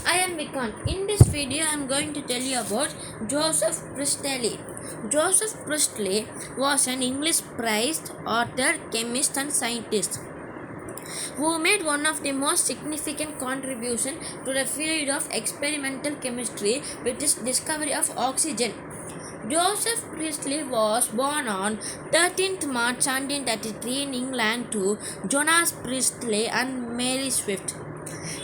I am Vikant. In this video, I am going to tell you about Joseph Priestley. Joseph Priestley was an English prized author, chemist, and scientist who made one of the most significant contributions to the field of experimental chemistry with his discovery of oxygen. Joseph Priestley was born on 13th March 1733 in England to Jonas Priestley and Mary Swift.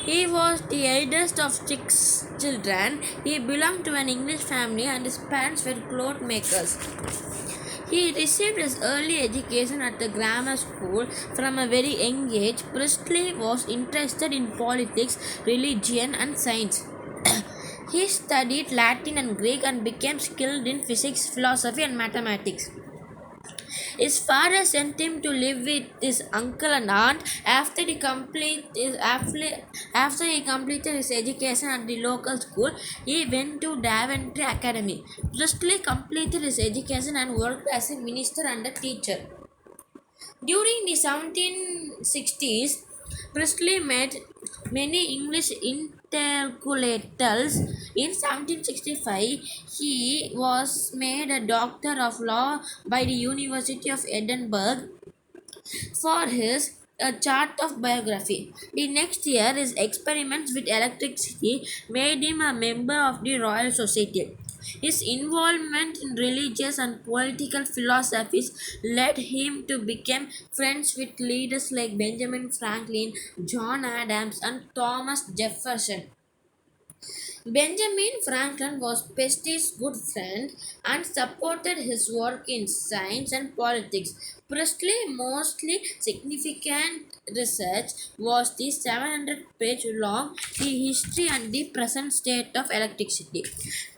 He was the eldest of six children. He belonged to an English family and his parents were cloth makers. He received his early education at the grammar school from a very young age. Priestley was interested in politics, religion, and science. He studied Latin and Greek and became skilled in physics, philosophy, and mathematics. His father sent him to live with his uncle and aunt after he completed his education at the local school. He went to Daventry Academy. Priestley completed his education and worked as a minister and a teacher. During the 1760s, Priestley met many English intellectuals. In 1765, he was made a doctor of law by the University of Edinburgh for his a chart of biography. The next year, his experiments with electricity made him a member of the Royal Society. His involvement in religious and political philosophies led him to become friends with leaders like Benjamin Franklin, John Adams, and Thomas Jefferson. Benjamin Franklin was Priestley's good friend and supported his work in science and politics. Priestley's mostly significant research was the 700-page long The History and the Present State of Electricity.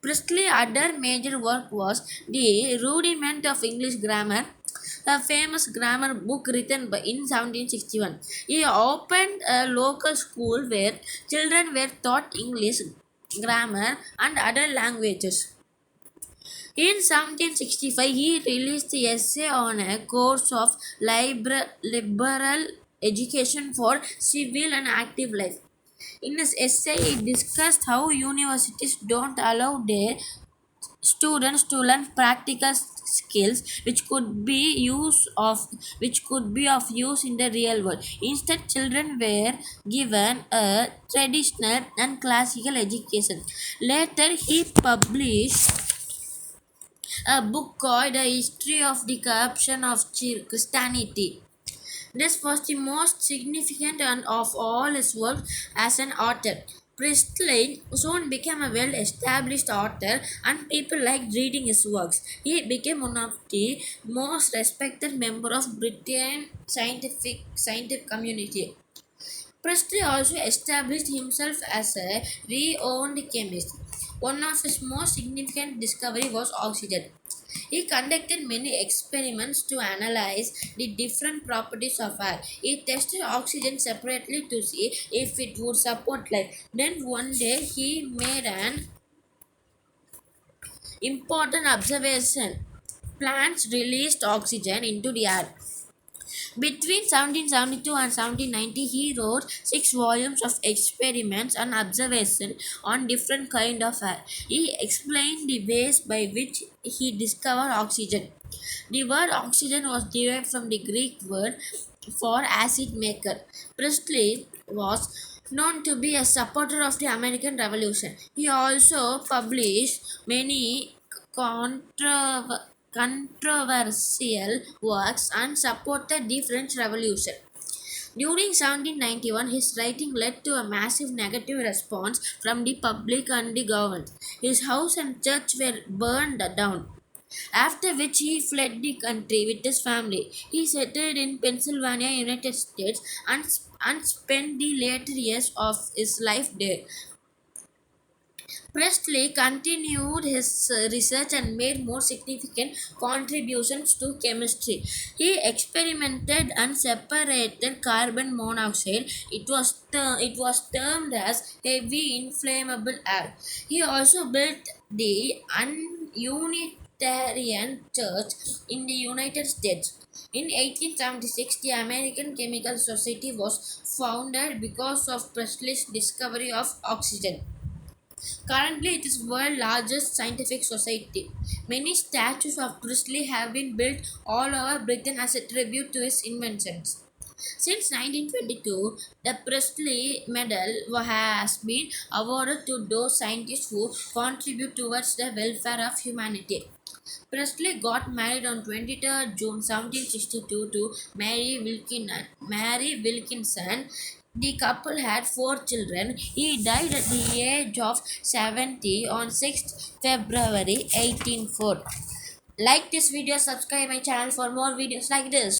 Priestley's other major work was The Rudiment of English Grammar, a famous grammar book written in 1761. He opened a local school where children were taught English, grammar, and other languages. In 1765, he released the essay on a course of liberal education for civil and active life. In his essay, he discussed how universities don't allow their students to learn practical skills which could be of use in the real world. Instead, children were given a traditional and classical education. Later, he published a book called The History of the Corruption of Christianity. This was the most significant of all his work as an author. Priestley soon became a well established author and people liked reading his works. He became one of the most respected members of British scientific community. Priestley also established himself as a renowned chemist. One of his most significant discoveries was oxygen. He conducted many experiments to analyze the different properties of air. He tested oxygen separately to see if it would support life. Then one day he made an important observation. Plants released oxygen into the air. Between 1772 and 1790, he wrote 6 volumes of experiments and observations on different kinds of air. He explained the ways by which he discovered oxygen. The word oxygen was derived from the Greek word for acid maker. Priestley was known to be a supporter of the American Revolution. He also published many controversial works and supported the French Revolution. During 1791, his writing led to a massive negative response from the public and the government. His house and church were burned down. After which he fled the country with his family. He settled in Pennsylvania, United States, and spent the later years of his life there. Priestley continued his research and made more significant contributions to chemistry. He experimented and separated carbon monoxide. It was termed as heavy inflammable air. He also built the Unitarian Church in the United States. In 1876, the American Chemical Society was founded because of Priestley's discovery of oxygen. Currently, it is world's largest scientific society. Many statues of Priestley have been built all over Britain as a tribute to his inventions. Since 1922, the Priestley Medal has been awarded to those scientists who contribute towards the welfare of humanity. Presley got married on 23rd June 1762 to Mary Wilkinson. The couple had four children. He died at the age of 70 on 6th February 1804. Like this video, subscribe my channel for more videos like this.